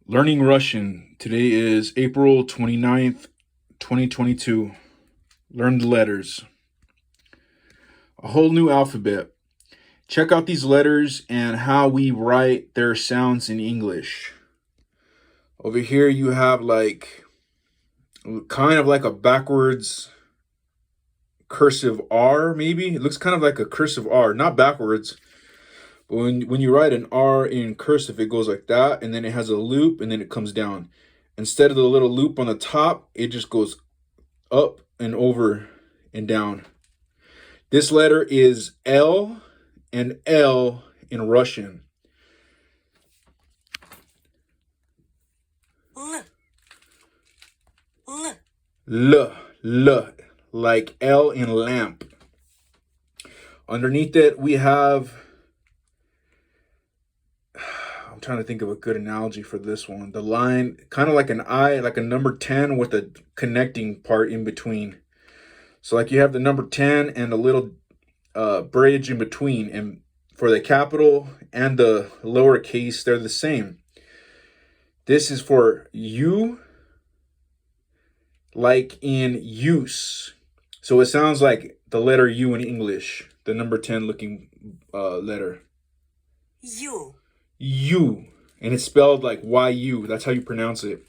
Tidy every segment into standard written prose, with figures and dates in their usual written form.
Learning Russian. Today is April 29th, 2022. Learn the letters. A whole new alphabet. Check out these letters and how we write their sounds in English. Over here, you have kind of like a backwards cursive R, maybe. It looks kind of like a cursive R, not backwards. But when you write an R in cursive, it goes like that, and then it has a loop, and then it comes down. Instead of the little loop on the top, it just goes up and over and down. This letter is L and L in Russian. L, like L in lamp. Underneath it, we have, I'm trying to think of a good analogy for this one. The line, kind of like an I, like a number 10 with a connecting part in between. So like you have the number 10 and a little bridge in between. And for the capital and the lowercase, they're the same. This is for you, like in use. So it sounds like the letter U in English, the number 10 looking letter. You. U. And it's spelled like Y-U. That's how you pronounce it.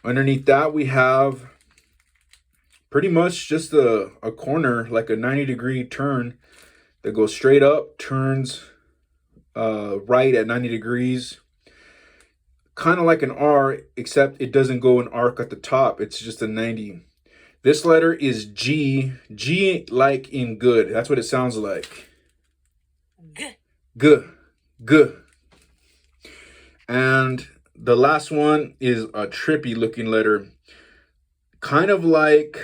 Underneath that, we have pretty much just a corner, like a 90-degree turn that goes straight up, turns right at 90 degrees. Kind of like an R, except it doesn't go an arc at the top. It's just a 90. This letter is G. G like in good. That's what it sounds like. G. G. G. And the last one is a trippy looking letter. Kind of like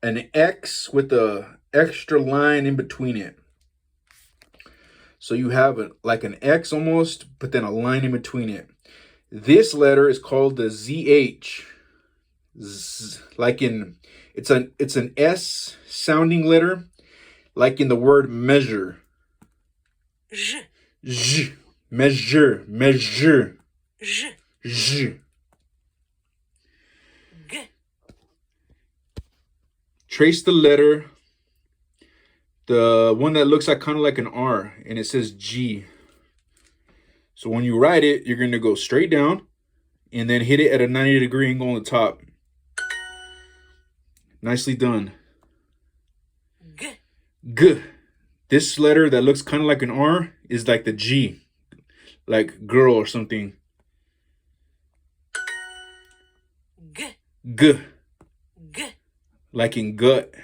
an X with a extra line in between it. So you have like an X almost, but then a line in between it. This letter is called the ZH. Like in, it's an S sounding letter, like in the word measure. J. J. Measure. Measure. J. J. G. Trace the letter. The one that looks like kind of like an R, and it says G. So when you write it, you're going to go straight down and then hit it at a 90-degree angle on the top. Nicely done. G. G. This letter that looks kind of like an R is like the G, like girl or something. G. G. G. Like in gut.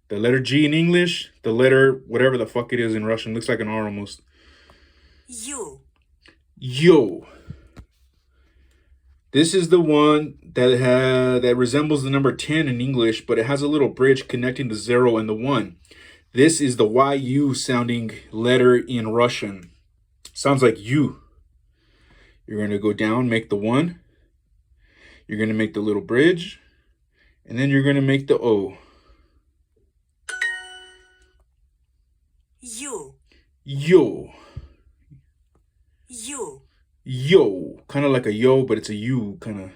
The letter G in English, the letter whatever the fuck it is in Russian, looks like an R almost. You. Yo. This is the one that resembles the number 10 in English, but it has a little bridge connecting the 0 and the 1. This is the YU sounding letter in Russian. Sounds like you. You're going to go down, make the 1. You're going to make the little bridge. And then you're going to make the O. You. Yo. You. Yo. Kind of like a yo, but it's a U kind of.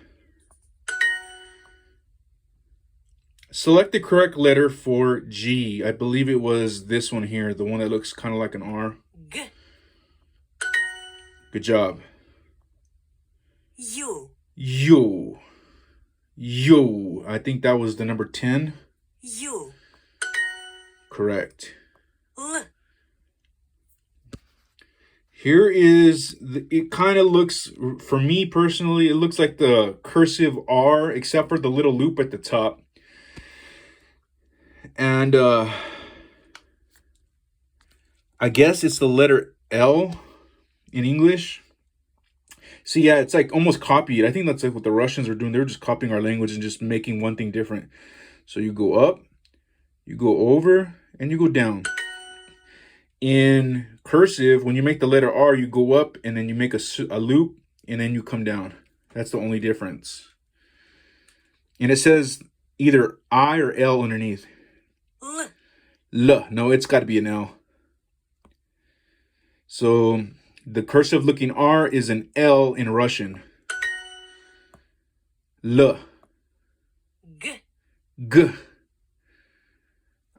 Select the correct letter for G. I believe it was this one here, the one that looks kind of like an R. G. Good job. You. Yo. Yo. I think that was the number 10. You. Correct. L. Here is, it kind of looks, for me personally, it looks like the cursive R, except for the little loop at the top. And I guess it's the letter L in English. So yeah, it's like almost copied. I think that's like what the Russians are doing. They're just copying our language and just making one thing different. So you go up, you go over, and you go down. In cursive, when you make the letter R, you go up and then you make a loop and then you come down. That's the only difference. And it says either I or L underneath. L. L. No, it's got to be an L. So The cursive looking R is an L in Russian. L. G. G.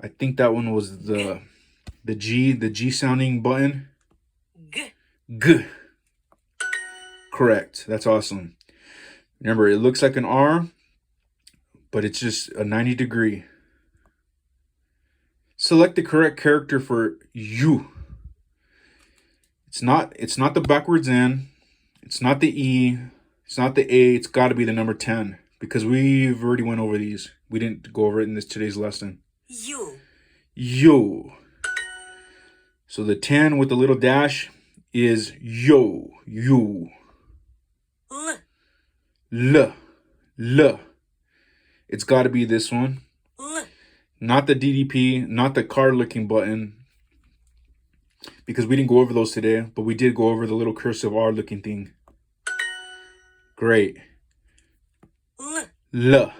I think that one was the G sounding button. G. G. Correct. That's awesome. Remember, it looks like an R, but it's just a 90 degree. Select the correct character for U. It's not the backwards N. It's not the E. It's not the A. It's got to be the number 10 because we've already went over these. We didn't go over it in today's lesson. U. Yo. So the 10 with the little dash is yo. You. L. L. L. It's got to be this one. L. Not the DDP, not the card looking button. Because we didn't go over those today, but we did go over the little cursive R looking thing. Great. L. L.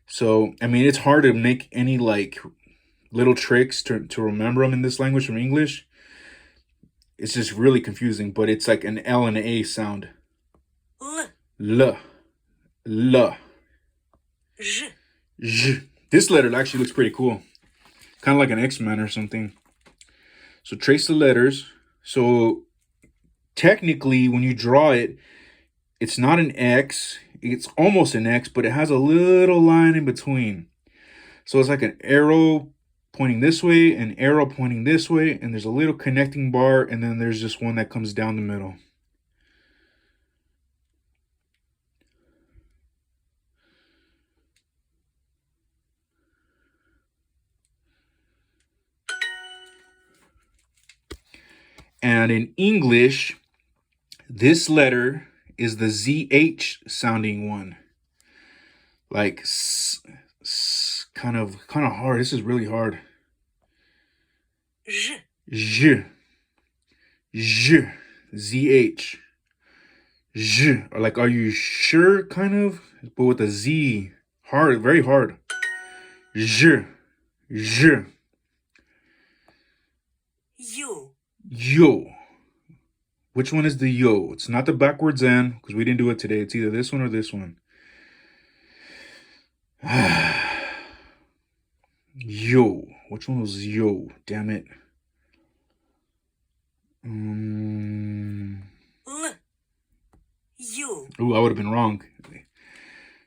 So, I mean, it's hard to make any like little tricks to remember them in this language from English. It's just really confusing, but it's like an L and an A sound. L. L. L. J. J. This letter actually looks pretty cool. Kind of like an X-Men or something. So trace the letters. So technically, when you draw it, it's not an X. It's almost an X, but it has a little line in between. So it's like an arrow pointing this way, an arrow pointing this way, and there's a little connecting bar, and then there's just one that comes down the middle. And in English, this letter is the ZH sounding one. Like kind of hard. This is really hard. J. J. J. ZH. J. Or like, are you sure? Kind of. But with a Z. Hard. Very hard. J. J. U. Yo. Which one is the yo? It's not the backwards N, because we didn't do it today. It's either this one or this one. Yo. Which one was yo? Damn it. L. U. Ooh, I would have been wrong.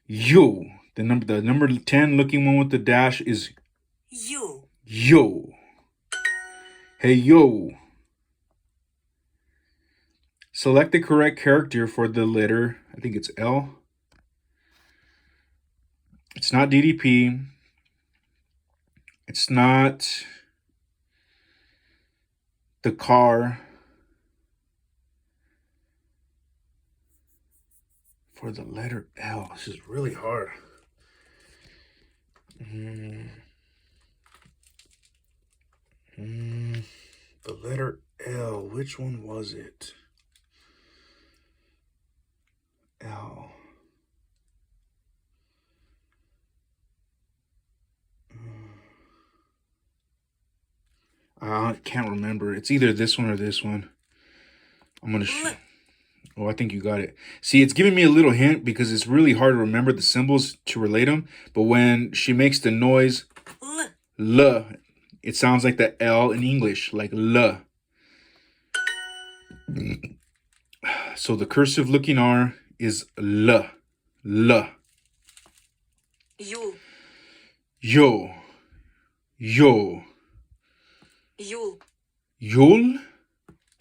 Yo. The number 10 looking one with the dash is U. yo. Hey, yo. Select the correct character for the letter. I think it's L. It's not DDP. It's not the car. For the letter L. This is really hard. The letter L. Which one was it? L. I can't remember. It's either this one or this one. I'm going to... Oh, I think you got it. See, it's giving me a little hint because it's really hard to remember the symbols to relate them. But when she makes the noise, L, it sounds like the L in English, like L. So the cursive looking R is L. L. U. Yo. Yo. Yul. Yul?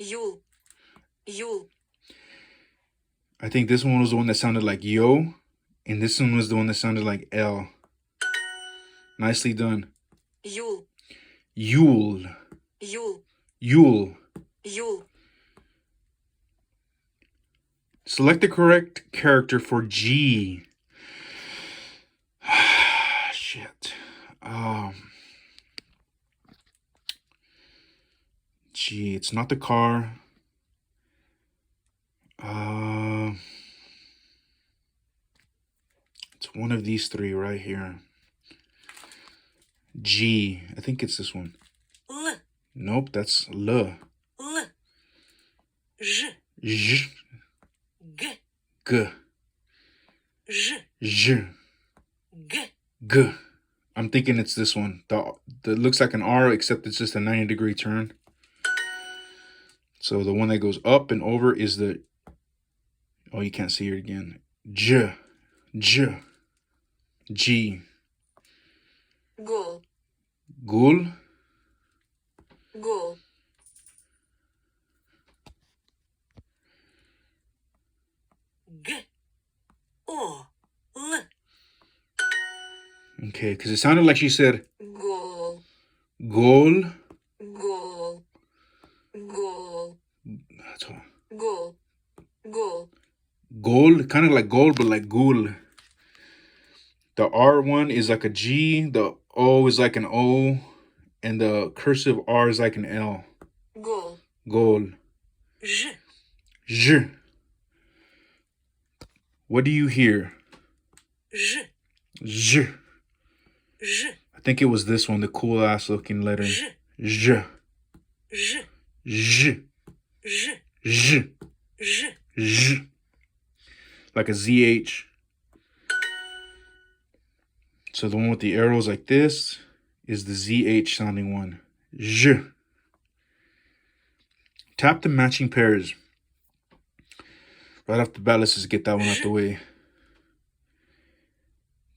Yul. Yul. I think this one was the one that sounded like yo. And this one was the one that sounded like L. Nicely done. Yul. Yule. Yul. Yule. Yul. Select the correct character for G. Shit. G. It's not the car. It's one of these three right here. G. I think it's this one. L. Nope, that's L. L. Ж. J, Г. G, Ж. J, Г. G. I'm thinking it's this one. The looks like an R, except it's just a 90-degree turn. So the one that goes up and over is the, oh, you can't see it again. J, J, G. Гол. Gul, Гол. Г. О. Л. okay, because it sounded like she said Гол. gol. Гол. Гол. That's all. Гол. Гол. Gold, kind of like gold, but like gul. The R one is like a G, the O is like an O, and the cursive R is like an L. Гол. Gol. Ж. J. What do you hear? Ж. J. Ж. I think it was this one, the cool ass looking letter. Ж. J. Ж. J. Ж. J. Ж. J. Like a ZH. So the one with the arrows like this is the ZH sounding one. J. Tap the matching pairs. Right off the bat, let's just get that one out the way.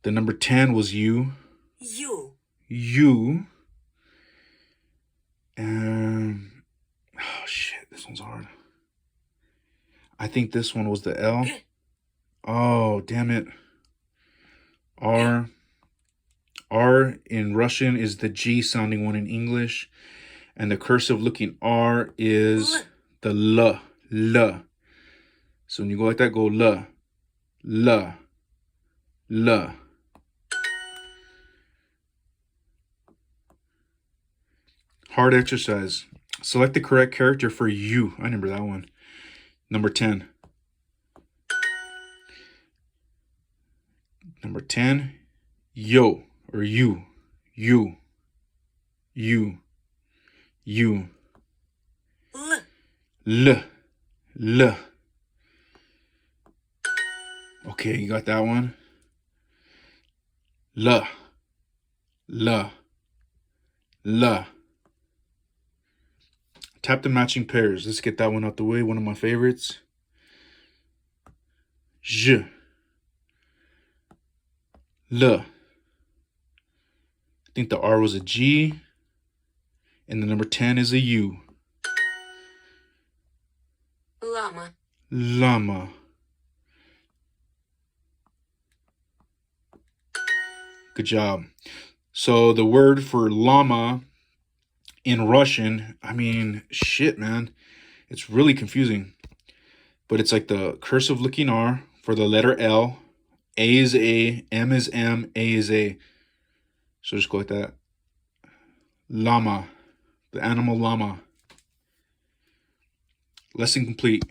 The number 10 was U. Ю. U. Oh shit, this one's hard. I think this one was the L. G. Oh, damn it. R. R in Russian is the G sounding one in English. And the cursive looking R is L. the L. L. So when you go like that, go L. L. L. Hard exercise. Select the correct character for U. I remember that one. Number 10. Number 10. Yo. Or you. You. You. You. Л. L. L. Okay, you got that one. L. L. L. Tap the matching pairs. Let's get that one out the way. One of my favorites. J. L. I think the R was a G. And the number 10 is a U. Лама. Llama. Good job. So the word for llama in Russian, I mean, shit, man. It's really confusing. But it's like the cursive looking R for the letter L. A is A, M is M, A is A. So just go like that. Llama. The animal llama. Lesson complete.